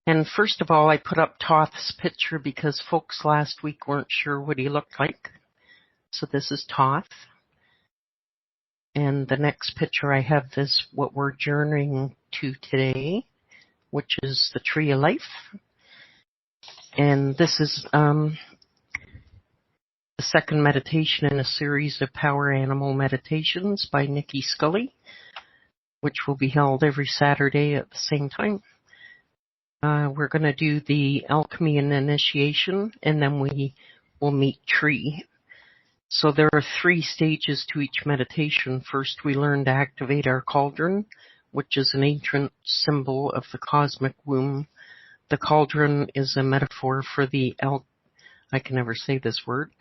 And first of all, I put up Toth's picture because folks last week weren't sure what he looked like. So this is Toth. And the next picture I have is what we're journeying to today, which is the Tree of Life. And this is the second meditation in a series of Power Animal Meditations by Nicki Scully, which will be held every Saturday at the same time. We're going to do the alchemy and initiation, and then we will meet Tree. So there are 3 stages to each meditation. First, we learn to activate our cauldron, which is an ancient symbol of the cosmic womb. The cauldron is a metaphor for the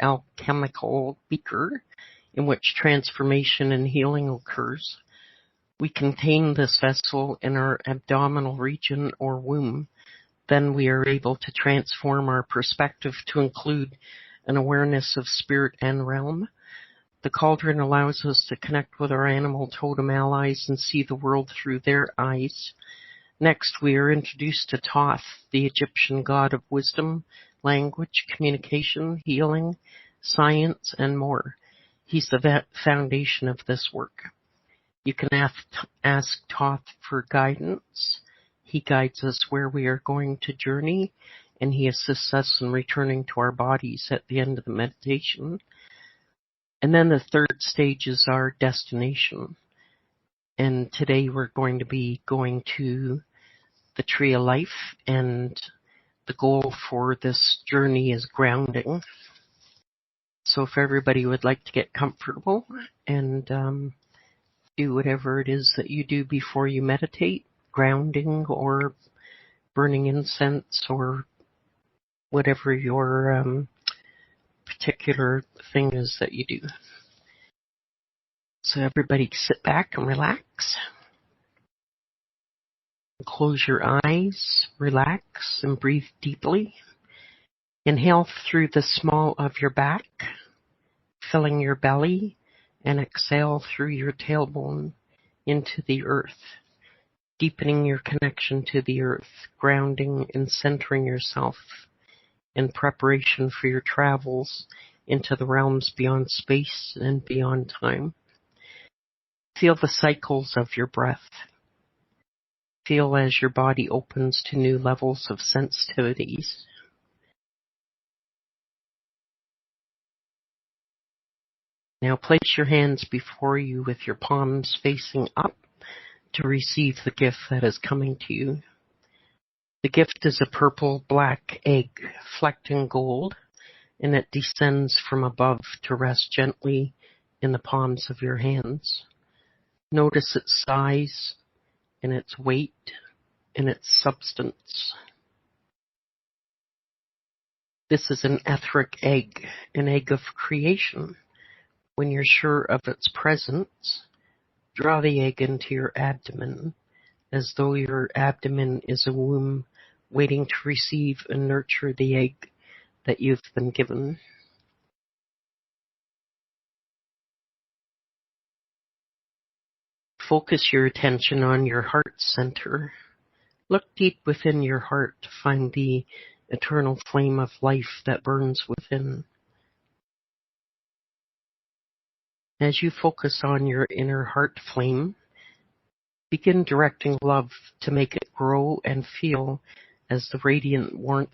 alchemical beaker in which transformation and healing occurs. We contain this vessel in our abdominal region or womb. Then we are able to transform our perspective to include an awareness of spirit and realm. The cauldron allows us to connect with our animal totem allies and see the world through their eyes. Next, we are introduced to Thoth, the Egyptian god of wisdom, language, communication, healing, science, and more. He's the foundation of this work. You can ask Thoth for guidance. He guides us where we are going to journey, and he assists us in returning to our bodies at the end of the meditation. And then the third stage is our destination. And today we're going to be going to the Tree of Life, and the goal for this journey is grounding. So if everybody would like to get comfortable and do whatever it is that you do before you meditate, grounding or burning incense or whatever your particular thing is that you do. So everybody sit back and relax. Close your eyes, relax, and breathe deeply. Inhale through the small of your back, filling your belly, and exhale through your tailbone into the earth, deepening your connection to the earth, grounding and centering yourself in preparation for your travels into the realms beyond space and beyond time. Feel the cycles of your breath. Feel as your body opens to new levels of sensitivities. Now place your hands before you with your palms facing up to receive the gift that is coming to you. The gift is a purple-black egg flecked in gold, and it descends from above to rest gently in the palms of your hands. Notice its size and its weight and its substance. This is an etheric egg, an egg of creation. When you're sure of its presence, draw the egg into your abdomen, as though your abdomen is a womb waiting to receive and nurture the egg that you've been given. Focus your attention on your heart center. Look deep within your heart to find the eternal flame of life that burns within. As you focus on your inner heart flame, begin directing love to make it grow and feel as the radiant warmth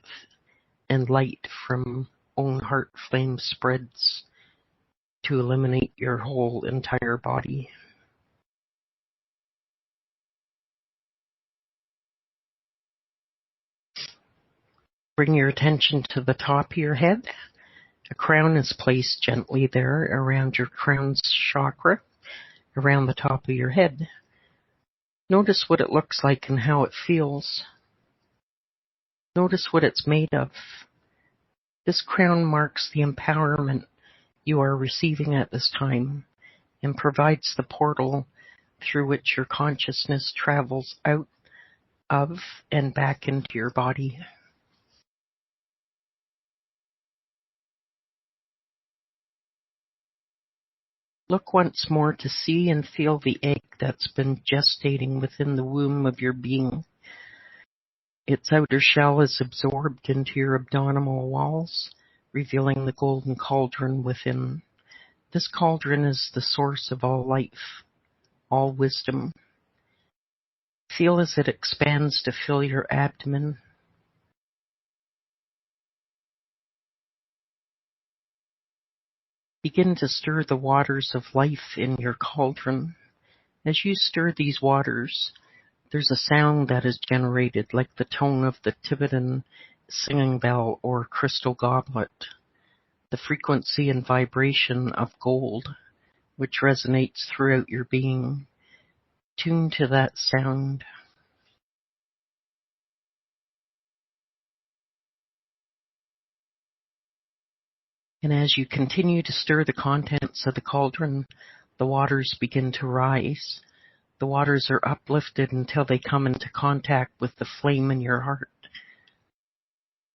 and light from own heart flame spreads to illuminate your whole entire body. Bring your attention to the top of your head. A crown is placed gently there around your crown chakra, around the top of your head. Notice what it looks like and how it feels. Notice what it's made of. This crown marks the empowerment you are receiving at this time and provides the portal through which your consciousness travels out of and back into your body. Look once more to see and feel the egg that's been gestating within the womb of your being. Its outer shell is absorbed into your abdominal walls, revealing the golden cauldron within. This cauldron is the source of all life, all wisdom. Feel as it expands to fill your abdomen. Begin to stir the waters of life in your cauldron. As you stir these waters, there's a sound that is generated like the tone of the Tibetan singing bell or crystal goblet, the frequency and vibration of gold, which resonates throughout your being. Tune to that sound. And as you continue to stir the contents of the cauldron, the waters begin to rise. The waters are uplifted until they come into contact with the flame in your heart.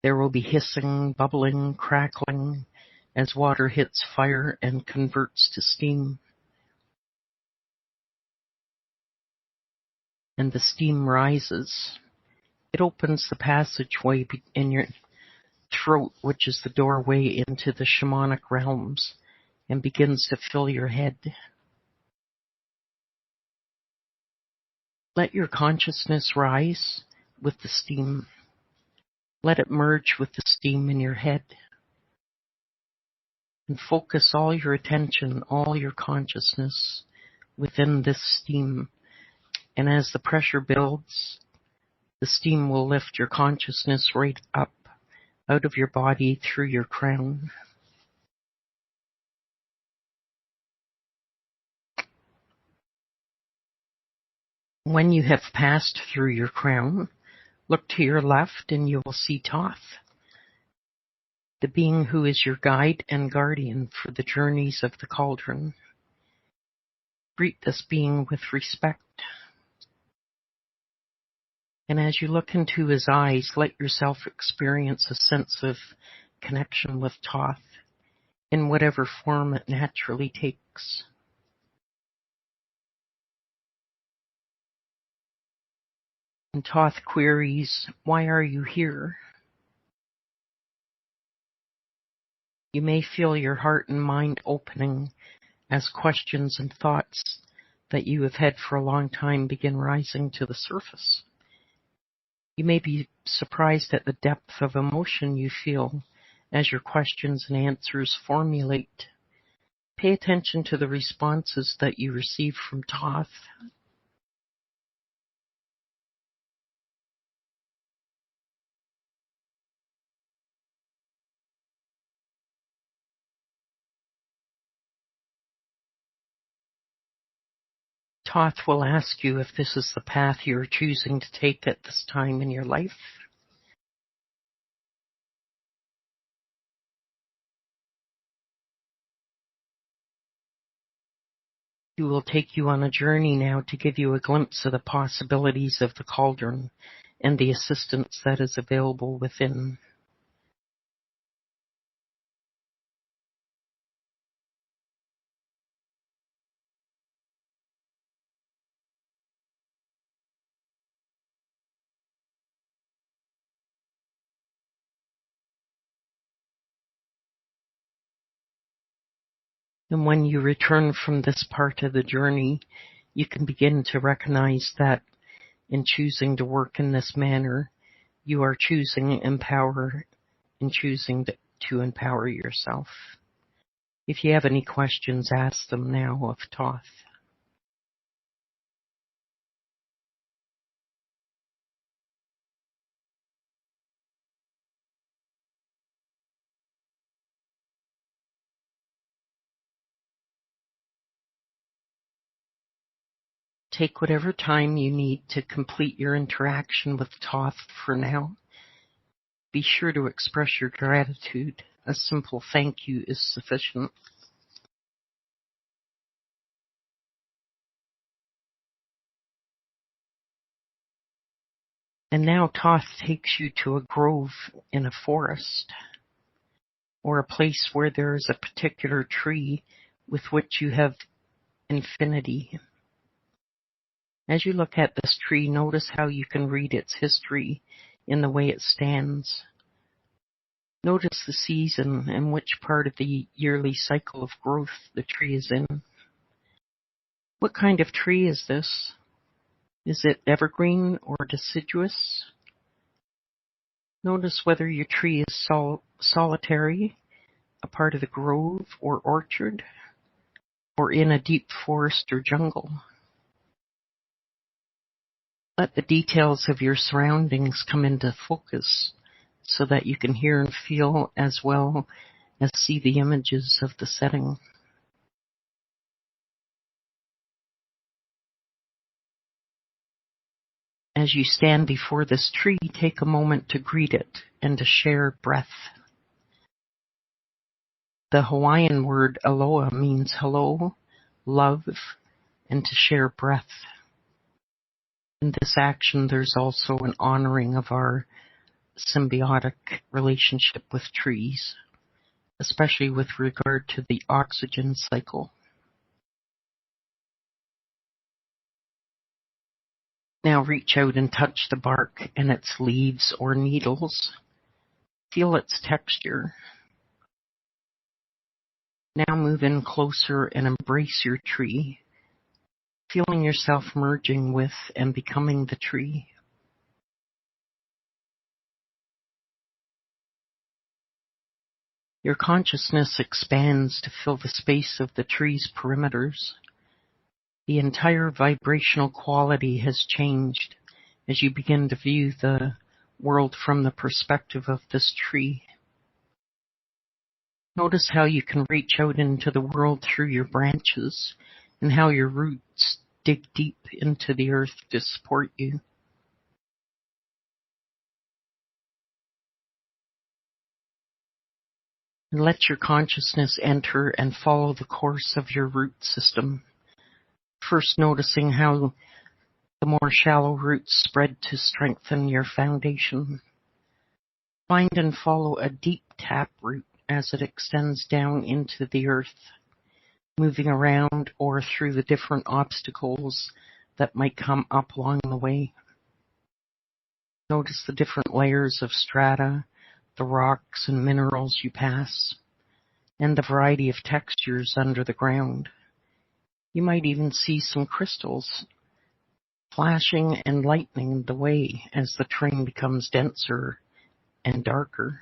There will be hissing, bubbling, crackling as water hits fire and converts to steam. And the steam rises. It opens the passageway in your throat, which is the doorway into the shamanic realms, and begins to fill your head. Let your consciousness rise with the steam. Let it merge with the steam in your head. And focus all your attention, all your consciousness within this steam. And as the pressure builds, the steam will lift your consciousness right up out of your body through your crown. When you have passed through your crown, look to your left and you will see Thoth, the being who is your guide and guardian for the journeys of the cauldron. Greet this being with respect. And as you look into his eyes, let yourself experience a sense of connection with Thoth in whatever form it naturally takes. And Thoth queries, "Why are you here?" You may feel your heart and mind opening as questions and thoughts that you have had for a long time begin rising to the surface. You may be surprised at the depth of emotion you feel as your questions and answers formulate. Pay attention to the responses that you receive from Thoth. Thoth will ask you if this is the path you are choosing to take at this time in your life. He will take you on a journey now to give you a glimpse of the possibilities of the cauldron and the assistance that is available within. And when you return from this part of the journey, you can begin to recognize that in choosing to work in this manner, you are choosing empower and choosing to empower yourself. If you have any questions, ask them now of Thoth. Take whatever time you need to complete your interaction with Thoth for now. Be sure to express your gratitude. A simple thank you is sufficient. And now Thoth takes you to a grove in a forest, or a place where there is a particular tree with which you have infinity. As you look at this tree, notice how you can read its history in the way it stands. Notice the season and which part of the yearly cycle of growth the tree is in. What kind of tree is this? Is it evergreen or deciduous? Notice whether your tree is solitary, a part of the grove or orchard, or in a deep forest or jungle. Let the details of your surroundings come into focus so that you can hear and feel as well as see the images of the setting. As you stand before this tree, take a moment to greet it and to share breath. The Hawaiian word aloha means hello, love, and to share breath. In this action, there's also an honoring of our symbiotic relationship with trees, especially with regard to the oxygen cycle. Now reach out and touch the bark and its leaves or needles. Feel its texture. Now move in closer and embrace your tree, feeling yourself merging with and becoming the tree. Your consciousness expands to fill the space of the tree's perimeters. The entire vibrational quality has changed as you begin to view the world from the perspective of this tree. Notice how you can reach out into the world through your branches and how your roots dig deep into the earth to support you. And let your consciousness enter and follow the course of your root system. First noticing how the more shallow roots spread to strengthen your foundation. Find and follow a deep tap root as it extends down into the earth, moving around or through the different obstacles that might come up along the way. Notice the different layers of strata, the rocks and minerals you pass, and the variety of textures under the ground. You might even see some crystals flashing and lightening the way as the terrain becomes denser and darker.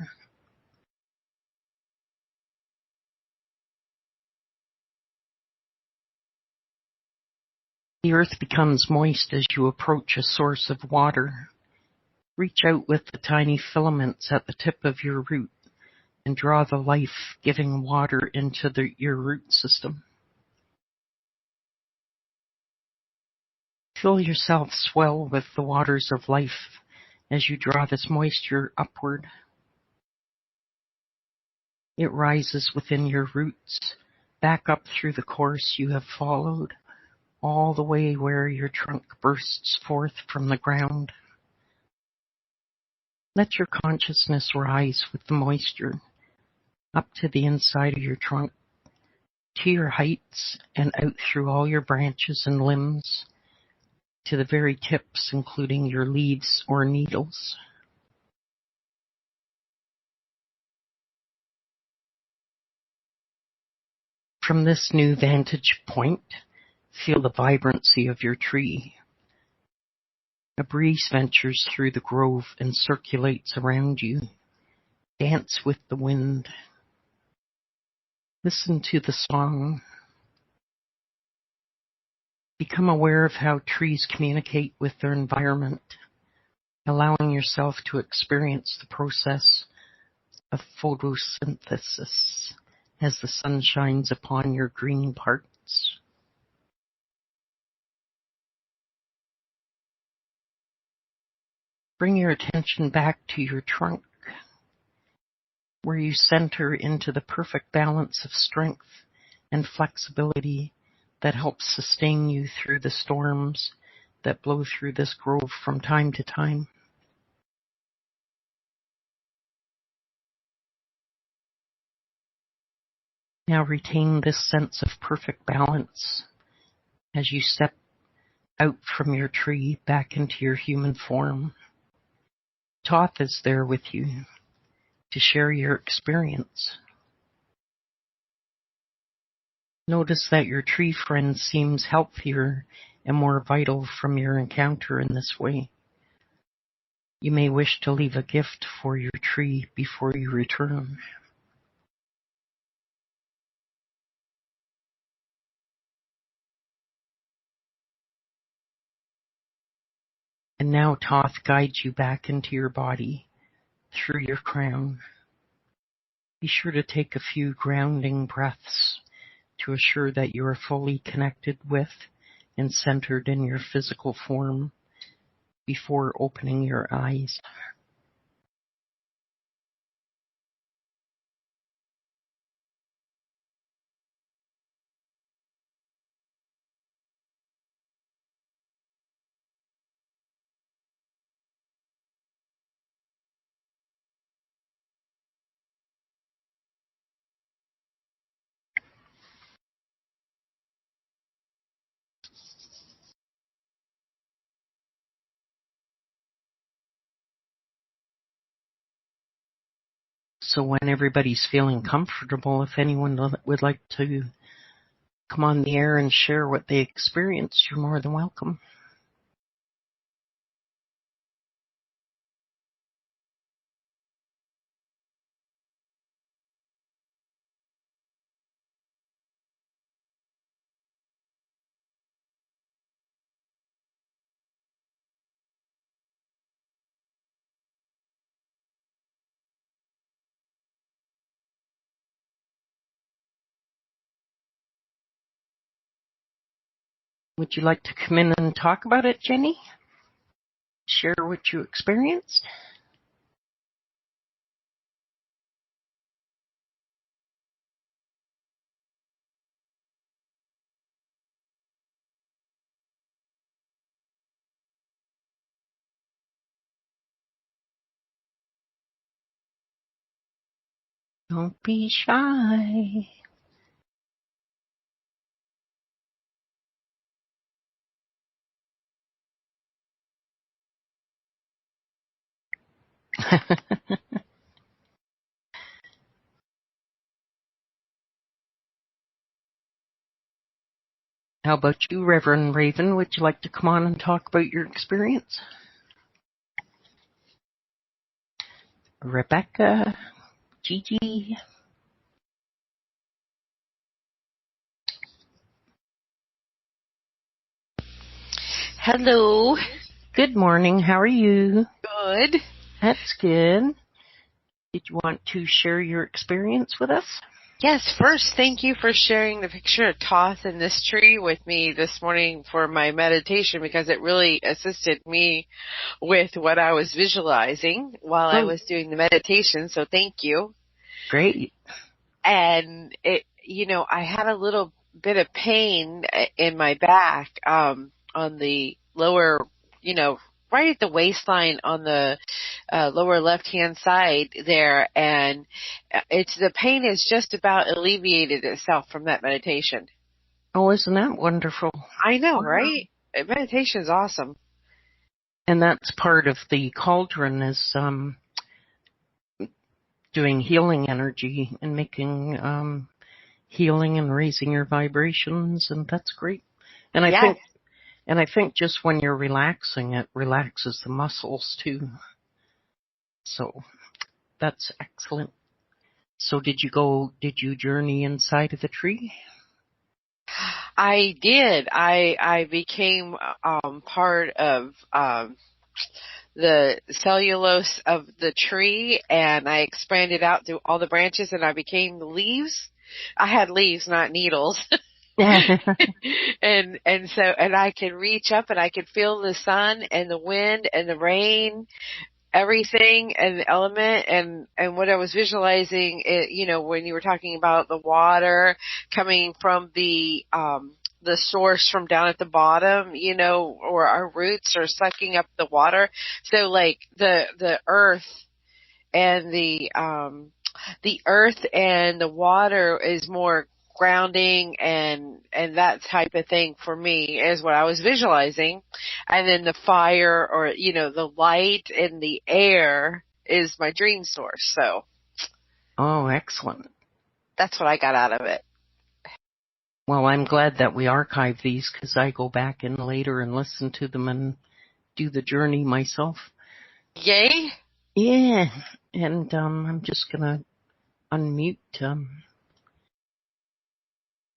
The earth becomes moist as you approach a source of water. Reach out with the tiny filaments at the tip of your root and draw the life-giving water into your root system. Feel yourself swell with the waters of life as you draw this moisture upward. It rises within your roots, back up through the course you have followed, all the way where your trunk bursts forth from the ground. Let your consciousness rise with the moisture up to the inside of your trunk, to your heights and out through all your branches and limbs, to the very tips, including your leaves or needles. From this new vantage point, feel the vibrancy of your tree. A breeze ventures through the grove and circulates around you. Dance with the wind. Listen to the song. Become aware of how trees communicate with their environment, allowing yourself to experience the process of photosynthesis as the sun shines upon your green parts. Bring your attention back to your trunk, where you center into the perfect balance of strength and flexibility that helps sustain you through the storms that blow through this grove from time to time. Now retain this sense of perfect balance as you step out from your tree back into your human form. Toth is there with you to share your experience. Notice that your tree friend seems healthier and more vital from your encounter in this way. You may wish to leave a gift for your tree before you return. And now Toth guides you back into your body through your crown. Be sure to take a few grounding breaths to assure that you are fully connected with and centered in your physical form before opening your eyes. So when everybody's feeling comfortable, if anyone would like to come on the air and share what they experienced, you're more than welcome. Would you like to come in and talk about it, Jenny? Share what you experienced? Don't be shy. How about you, Reverend Raven? Would you like to come on and talk about your experience? Rebecca, Gigi. Hello. Good morning. How are you? Good. That's good. Did you want to share your experience with us? Yes, first, thank you for sharing the picture of Toth and this tree with me this morning for my meditation, because it really assisted me with what I was visualizing while I was doing the meditation, so thank you. Great. And I had a little bit of pain in my back, on the lower, right at the waistline on the lower left-hand side there, and the pain is just about alleviated itself from that meditation. Oh, isn't that wonderful? I know, right? Meditation is awesome. And that's part of the cauldron is doing healing energy and making healing and raising your vibrations, and that's great. And I think just when you're relaxing, it relaxes the muscles too. So that's excellent. So did you journey inside of the tree? I did. I became part of the cellulose of the tree, and I expanded out through all the branches, and I became the leaves. I had leaves, not needles. and I could reach up and I could feel the sun and the wind and the rain, everything, and the element, and what I was visualizing, when you were talking about the water coming from the source from down at the bottom, or our roots are sucking up the water. So like the earth and the earth and the water is more grounding and that type of thing for me is what I was visualizing. And then the fire or, the light and the air is my dream source. So. Oh, excellent. That's what I got out of it. Well, I'm glad that we archive these because I go back in later and listen to them and do the journey myself. Yay? Yeah. And I'm just going to unmute.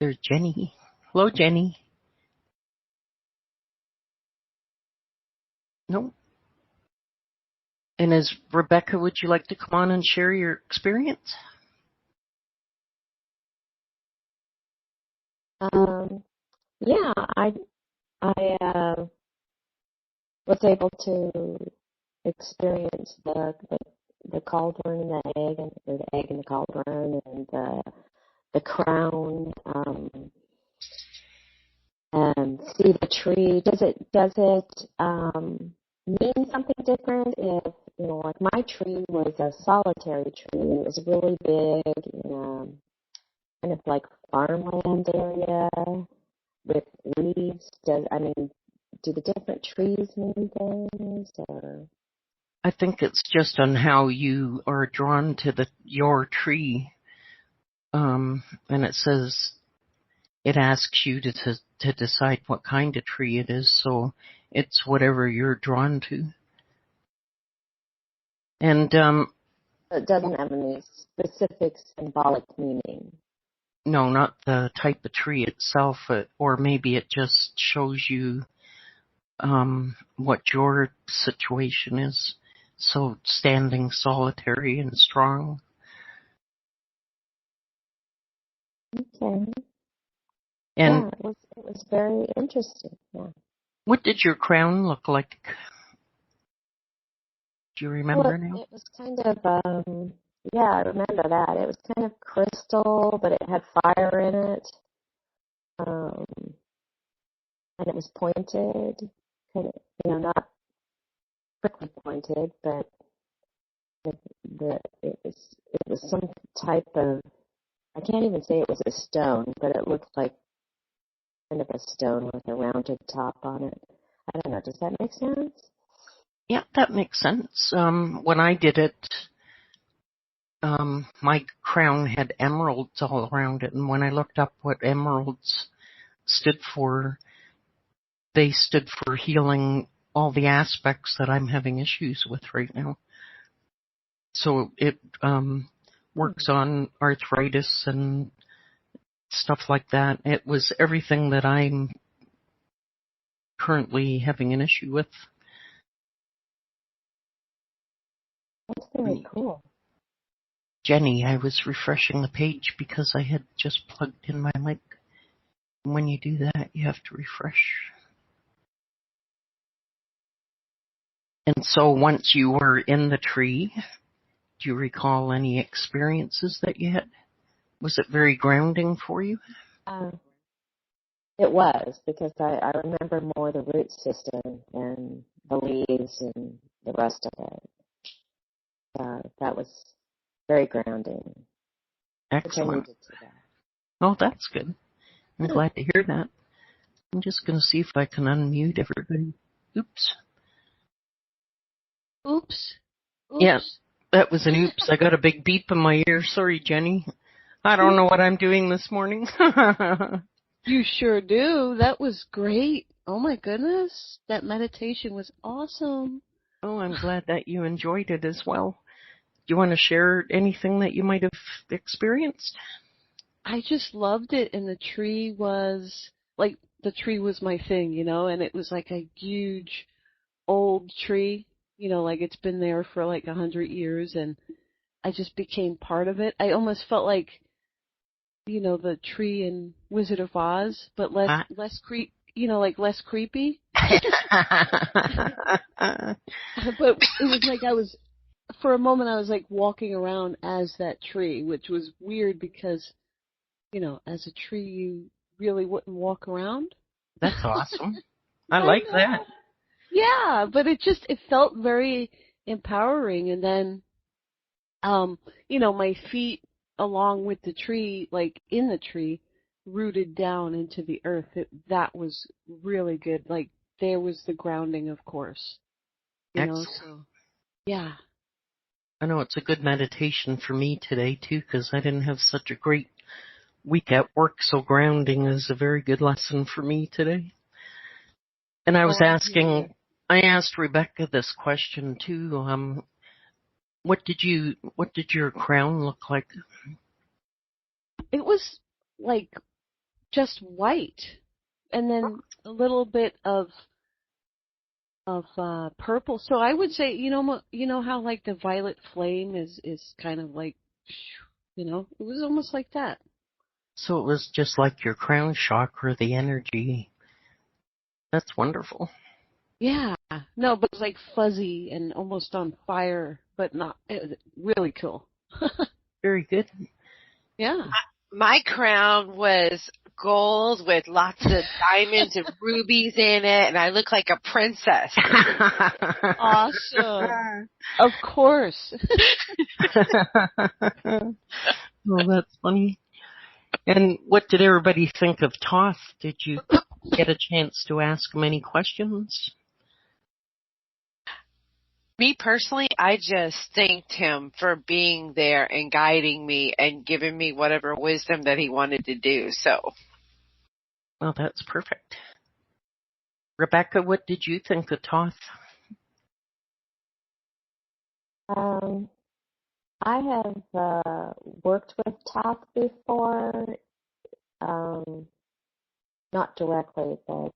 There's Jenny. Hello, Jenny. No. And as Rebecca, would you like to come on and share your experience? Yeah, I was able to experience the cauldron and the egg, or the egg in the cauldron, and the crown, and see the tree. Does it mean something different if, like my tree was a solitary tree? It was really big in a kind of like farmland area with leaves. Do the different trees mean things, or? I think it's just on how you are drawn to your tree. And it says it asks you to decide what kind of tree it is, so it's whatever you're drawn to. And It doesn't have any specific symbolic meaning. no, not the type of tree itself, or maybe it just shows you what your situation is. So standing solitary and strong. Okay. And yeah, it was very interesting. Yeah. what did your crown look like? Do you remember now? It was kind of I remember that. It was kind of crystal, but it had fire in it. And it was pointed, kind of, not strictly pointed, but it was some type of, I can't even say it was a stone, but it looked like kind of a stone with a rounded top on it. I don't know. Does that make sense? Yeah, that makes sense. When I did it, my crown had emeralds all around it, and when I looked up what emeralds stood for, they stood for healing all the aspects that I'm having issues with right now. So it works on arthritis and stuff like that. It was everything that I'm currently having an issue with. That's very cool. Jenny, I was refreshing the page because I had just plugged in my mic. When you do that, you have to refresh. And so once you were in the tree, do you recall any experiences that you had? Was it very grounding for you? It was, because I remember more the root system and the leaves and the rest of it. That was very grounding. Excellent. Oh, that's good. I'm glad to hear that. I'm just going to see if I can unmute everybody. Oops. Oops. Yeah, that was an oops. I got a big beep in my ear. Sorry, Jenny. I don't know what I'm doing this morning. You sure do. That was great. Oh my goodness. That meditation was awesome. Oh, I'm glad that you enjoyed it as well. Do you want to share anything that you might have experienced? I just loved it, and the tree was my thing, and it was like a huge old tree, like it's been there for like 100 years, and I just became part of it. I almost felt like, the tree in Wizard of Oz, but less less creepy. But it was like for a moment I was like walking around as that tree, which was weird because, as a tree you really wouldn't walk around. That's awesome. I like that. Yeah, but it felt very empowering. And then, my feet along with the tree, like in the tree, rooted down into the earth. That was really good. Like there was the grounding, of course. You know, Excellent. so yeah. I know it's a good meditation for me today too, because I didn't have such a great week at work, so grounding is a very good lesson for me today. And I was I asked Rebecca this question too. What did your crown look like? It was like just white, and then a little bit of purple. So I would say, you know how like the violet flame is kind of like, it was almost like that. So it was just like your crown chakra, the energy. That's wonderful. Yeah. No, but it was like fuzzy and almost on fire, but not really cool. Very good. Yeah. My crown was gold with lots of diamonds and rubies in it, and I look like a princess. Awesome. Of course. Oh, that's funny. And what did everybody think of Toth? Did you get a chance to ask him any questions? Me personally, I just thanked him for being there and guiding me and giving me whatever wisdom that he wanted to do. So, well, that's perfect. Rebecca, what did you think of Toth? I have worked with Toth before, not directly, but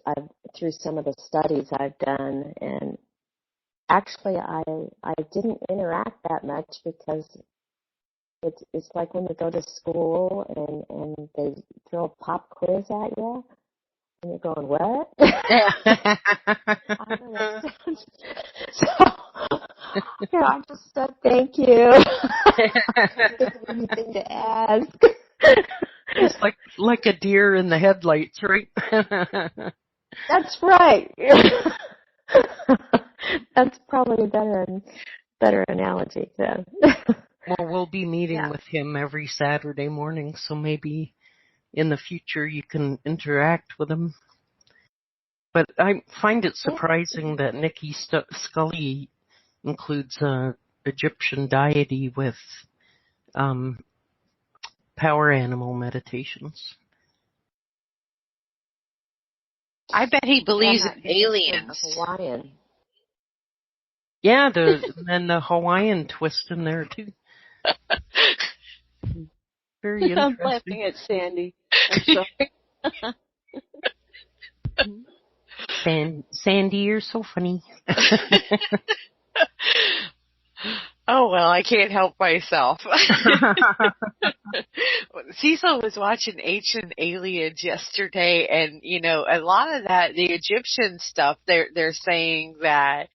I've through some of the studies I've done, and actually I didn't interact that much because it's like when you go to school and they throw a pop quiz at you. And you're going, what? I don't know. So, I just said thank you. I didn't think of anything to ask. It's like a deer in the headlights, right? That's right. That's probably a better analogy. So. Well, we'll be meeting with him every Saturday morning, so maybe in the future you can interact with him. But I find it surprising that Nicki Scully includes Egyptian deity with power animal meditations. I bet he believes in aliens. Hawaiian. Yeah, and the Hawaiian twist in there too. Very interesting. I'm laughing at Sandy. I'm sorry. Sandy, you're so funny. Oh, well, I can't help myself. Cecil was watching Ancient Aliens yesterday, and, a lot of that, the Egyptian stuff, they're saying that